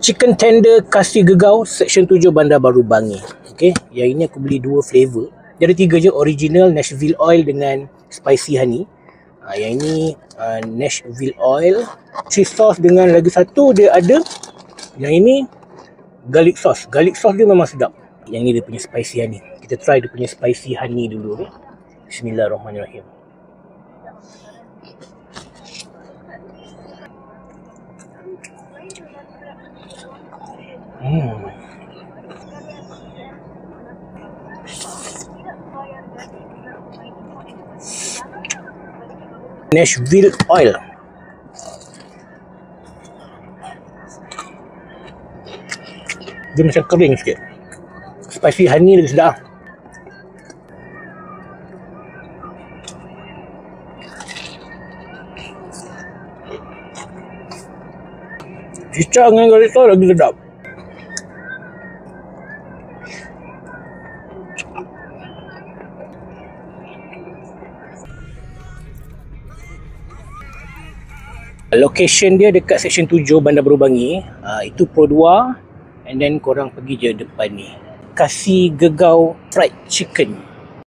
Chicken tender kasih gegau Section 7 Bandar Baru Bangi. Okey, yang ini aku beli 2 flavor. Dia ada 3 je, original Nashville oil dengan spicy honey. Yang ini Nashville oil, cheese sauce dengan lagi satu dia ada. Yang ini garlic sauce. Garlic sauce dia memang sedap. Yang ini dia punya spicy honey. Kita try dia punya spicy honey dulu. Okay? Bismillahirrahmanirrahim. Nashville oil. Dia macam kering sikit. Spicy honey lagi sedap. Cicak dengan garlic sauce lagi sedap. Location dia dekat Section 7 Bandar Baru Bangi. Itu Pro 2. And then korang pergi je depan ni. Kasih gegau fried chicken.